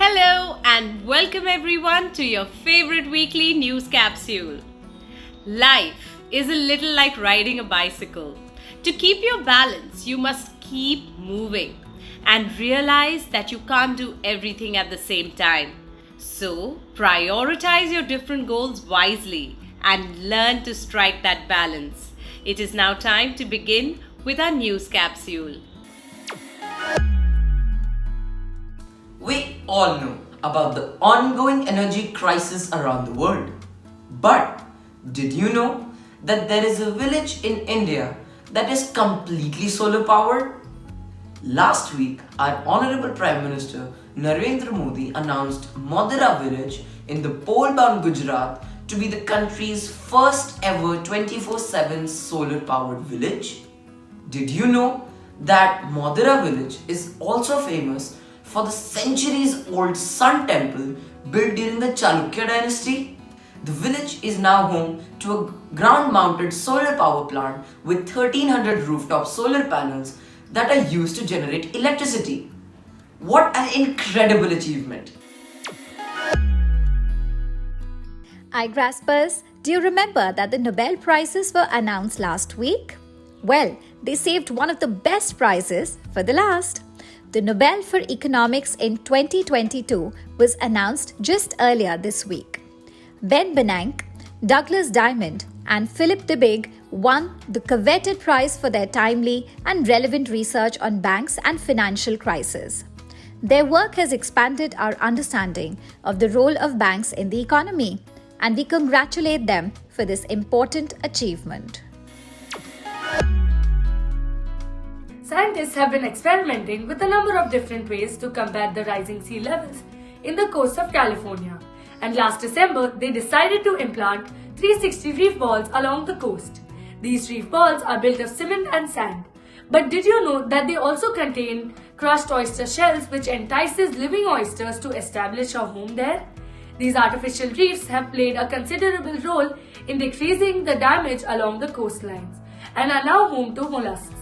Hello and welcome everyone to your favorite weekly news capsule. Life is a little like riding a bicycle. To keep your balance, you must keep moving and realize that you can't do everything at the same time. So, prioritize your different goals wisely and learn to strike that balance. It is now time to begin with our news capsule. We all know about the ongoing energy crisis around the world. But did you know that there is a village in India that is completely solar powered? Last week, our Honorable Prime Minister Narendra Modi announced Modhera village in the pole-bound Gujarat to be the country's first ever 24/7 solar powered village. Did you know that Modhera village is also famous for the centuries-old Sun Temple built during the Chalukya dynasty? The village is now home to a ground-mounted solar power plant with 1300 rooftop solar panels that are used to generate electricity. What an incredible achievement! Igraspers, do you remember that the Nobel Prizes were announced last week? Well, they saved one of the best prizes for the last. The Nobel for Economics in 2022 was announced just earlier this week. Ben Bernanke, Douglas Diamond, and Philip the Big won the coveted prize for their timely and relevant research on banks and financial crises. Their work has expanded our understanding of the role of banks in the economy, and we congratulate them for this important achievement. Scientists have been experimenting with a number of different ways to combat the rising sea levels in the coast of California. And last December, they decided to implant 360 reef balls along the coast. These reef balls are built of cement and sand. But did you know that they also contain crushed oyster shells, which entices living oysters to establish a home there? These artificial reefs have played a considerable role in decreasing the damage along the coastlines and are now home to mollusks.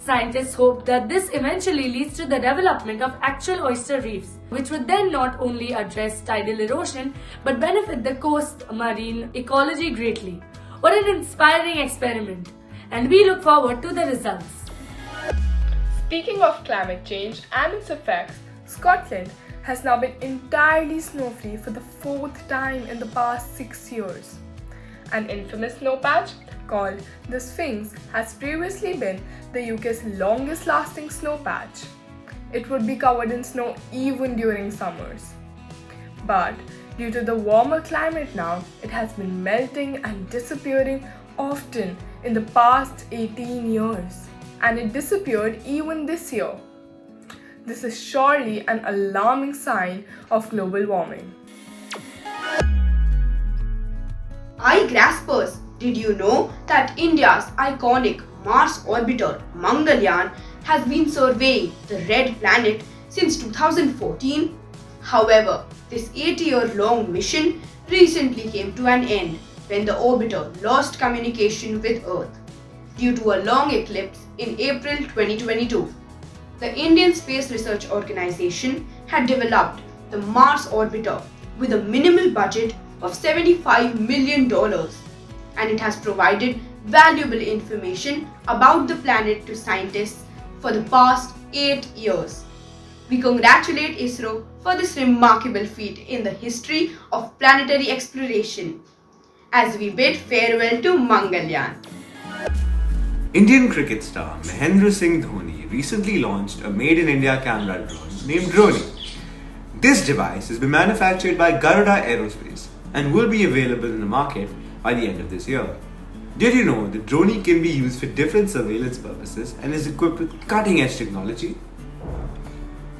Scientists hope that this eventually leads to the development of actual oyster reefs, which would then not only address tidal erosion but benefit the coast marine ecology greatly. What an inspiring experiment, and we look forward to the results. Speaking of climate change and its effects, Scotland has now been entirely snow-free for the fourth time in the past 6 years. An infamous snow patch called the Sphinx has previously been the UK's longest lasting snow patch. It would be covered in snow even during summers. But due to the warmer climate now, it has been melting and disappearing often in the past 18 years. And it disappeared even this year. This is surely an alarming sign of global warming. Igraspers, did you know that India's iconic Mars orbiter Mangalyaan has been surveying the red planet since 2014? However, this 8-year-long mission recently came to an end when the orbiter lost communication with Earth due to a long eclipse in April 2022. The Indian Space Research Organization had developed the Mars orbiter with a minimal budget of $75 million, and it has provided valuable information about the planet to scientists for the past 8 years. We congratulate ISRO for this remarkable feat in the history of planetary exploration as we bid farewell to Mangalyaan. Indian cricket star Mahendra Singh Dhoni recently launched a made-in-India camera drone named Droni. This device has been manufactured by Garuda Aerospace and will be available in the market by the end of this year. Did you know that Droni can be used for different surveillance purposes and is equipped with cutting-edge technology?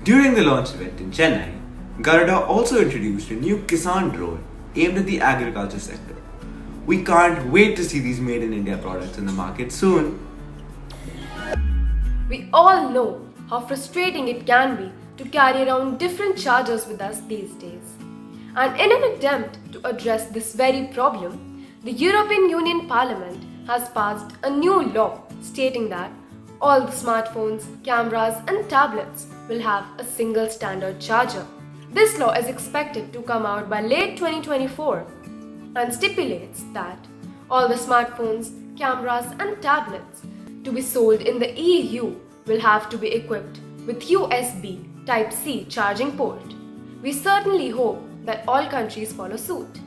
During the launch event in Chennai, Garuda also introduced a new Kisan drone aimed at the agriculture sector. We can't wait to see these made-in-India products in the market soon. We all know how frustrating it can be to carry around different chargers with us these days. And in an attempt to address this very problem, the European Union Parliament has passed a new law stating that all the smartphones, cameras and tablets will have a single standard charger. This law is expected to come out by late 2024 and stipulates that all the smartphones, cameras, and tablets to be sold in the EU will have to be equipped with USB Type-C charging port. We certainly hope that all countries follow suit.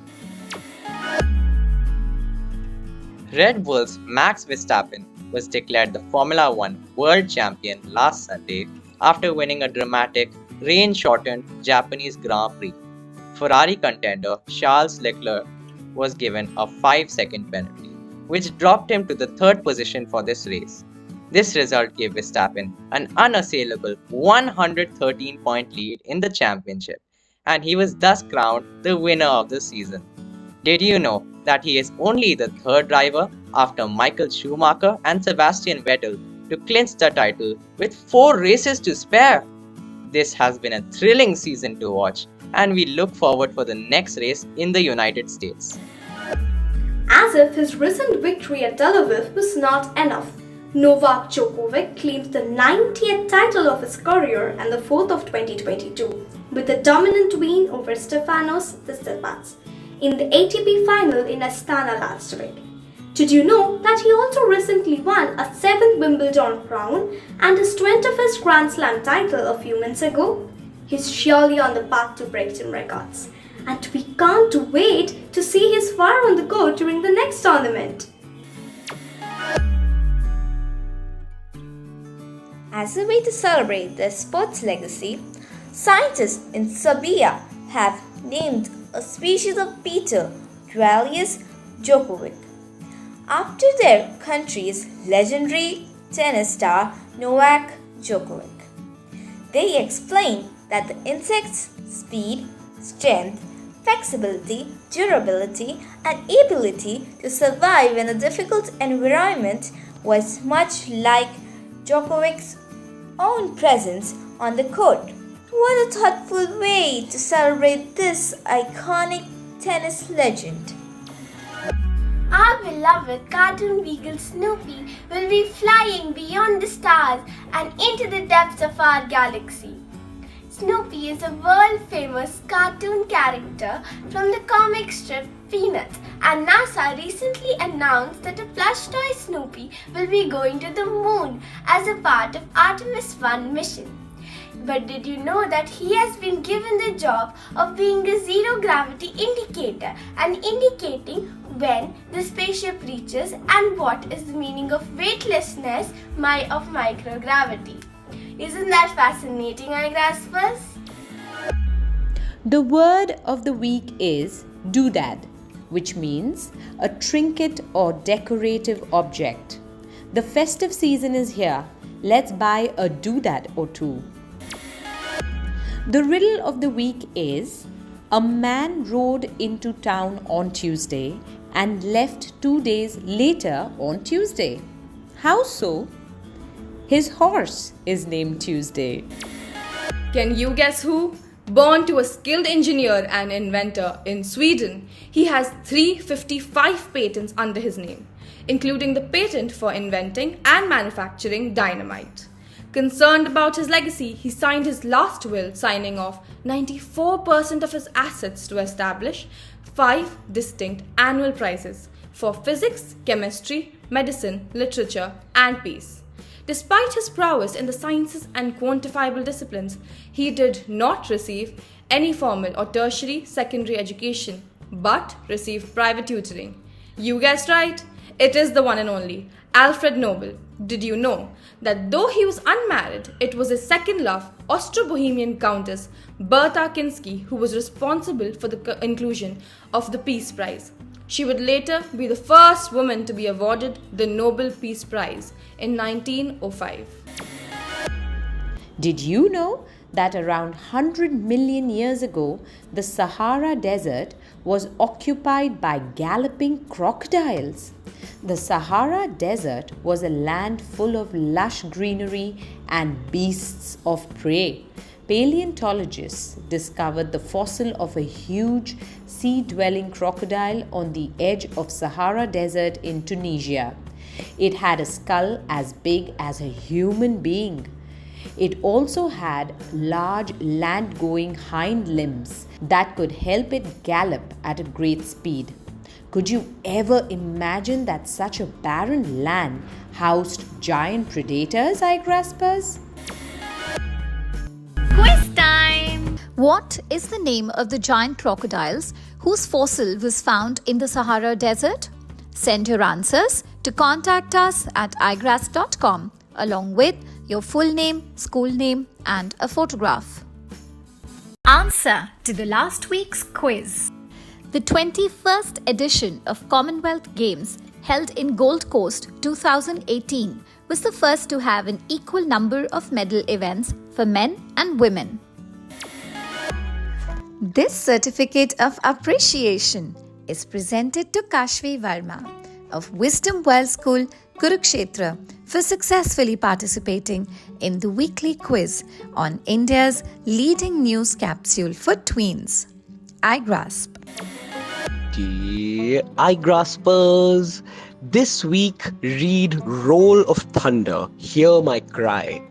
Red Bull's Max Verstappen was declared the Formula One World Champion last Sunday after winning a dramatic, rain-shortened Japanese Grand Prix. Ferrari contender Charles Leclerc was given a 5-second penalty, which dropped him to the third position for this race. This result gave Verstappen an unassailable 113-point lead in the championship, and he was thus crowned the winner of the season. Did you know that he is only the third driver after Michael Schumacher and Sebastian Vettel to clinch the title with 4 races to spare? This has been a thrilling season to watch, and we look forward for the next race in the United States. As if his recent victory at Tel Aviv was not enough, Novak Djokovic claims the 90th title of his career and the 4th of 2022, with a dominant win over Stefanos Tsitsipas in the ATP final in Astana last week. Did you know that he also recently won a 7th Wimbledon crown and his 21st Grand Slam title a few months ago? He's surely on the path to break some records, and we can't wait to see his fire on the court during the next tournament. As a way to celebrate their sports legacy, scientists in Serbia have named a species of beetle Igraasp Djokovic, after their country's legendary tennis star Novak Djokovic. They explain that the insect's speed, strength, flexibility, durability, and ability to survive in a difficult environment was much like Djokovic's own presence on the court. What a thoughtful way to celebrate this iconic tennis legend. Our beloved cartoon beagle Snoopy will be flying beyond the stars and into the depths of our galaxy. Snoopy is a world-famous cartoon character from the comic strip Peanuts, and NASA recently announced that a plush toy Snoopy will be going to the moon as a part of Artemis 1 mission. But did you know that he has been given the job of being a zero-gravity indicator and indicating when the spaceship reaches and what is the meaning of weightlessness of microgravity? Isn't that fascinating, Igraspers? The word of the week is doodad, which means a trinket or decorative object. The festive season is here. Let's buy a doodad or two. The riddle of the week is: a man rode into town on Tuesday and left 2 days later on Tuesday. How so? His horse is named Tuesday. Can you guess who? Born to a skilled engineer and inventor in Sweden, he has 355 patents under his name, including the patent for inventing and manufacturing dynamite. Concerned about his legacy, he signed his last will, signing off 94% of his assets to establish 5 distinct annual prizes for physics, chemistry, medicine, literature, and peace. Despite his prowess in the sciences and quantifiable disciplines, he did not receive any formal or tertiary secondary education, but received private tutoring. You guessed right, it is the one and only Alfred Nobel. Did you know that though he was unmarried, it was his second love, Austro-Bohemian Countess Bertha Kinsky, who was responsible for the inclusion of the Peace Prize. She would later be the first woman to be awarded the Nobel Peace Prize in 1905. Did you know that around 100 million years ago, the Sahara Desert was occupied by galloping crocodiles? The Sahara Desert was a land full of lush greenery and beasts of prey. Paleontologists discovered the fossil of a huge sea-dwelling crocodile on the edge of Sahara Desert in Tunisia. It had a skull as big as a human being. It also had large land-going hind limbs that could help it gallop at a great speed. Could you ever imagine that such a barren land housed giant predators, Igraspers? Quiz time! What is the name of the giant crocodiles whose fossil was found in the Sahara Desert? Send your answers to contact us at igraasp.com along with your full name, school name, and a photograph. Answer to the last week's quiz. The 21st edition of Commonwealth Games held in Gold Coast 2018 was the first to have an equal number of medal events for men and women. This certificate of appreciation is presented to Kashvi Verma of Wisdom World School, Kurukshetra, for successfully participating in the weekly quiz on India's leading news capsule for tweens, Igraasp. Dear Igraspers, this week read Roll of Thunder, Hear My Cry.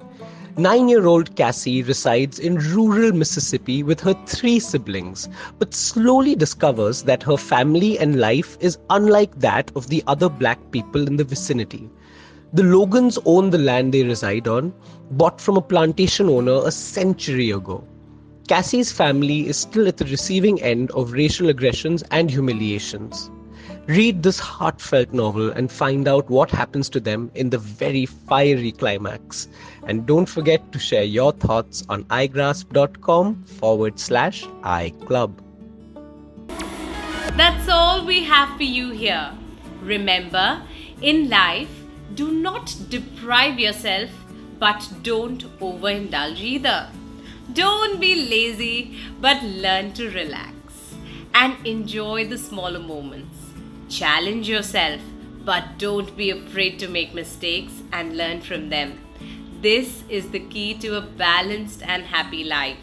9-year-old Cassie resides in rural Mississippi with her 3 siblings, but slowly discovers that her family and life is unlike that of the other black people in the vicinity. The Logans own the land they reside on, bought from a plantation owner a century ago. Cassie's family is still at the receiving end of racial aggressions and humiliations. Read this heartfelt novel and find out what happens to them in the very fiery climax. And don't forget to share your thoughts on igraasp.com/iClub. That's all we have for you here. Remember, in life, do not deprive yourself, but don't overindulge either. Don't be lazy, but learn to relax and enjoy the smaller moments. Challenge yourself, but don't be afraid to make mistakes and learn from them. This is the key to a balanced and happy life.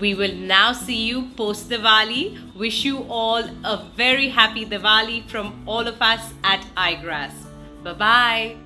We will now see you post Diwali. Wish you all a very happy Diwali from all of us at Igraasp. Bye-bye.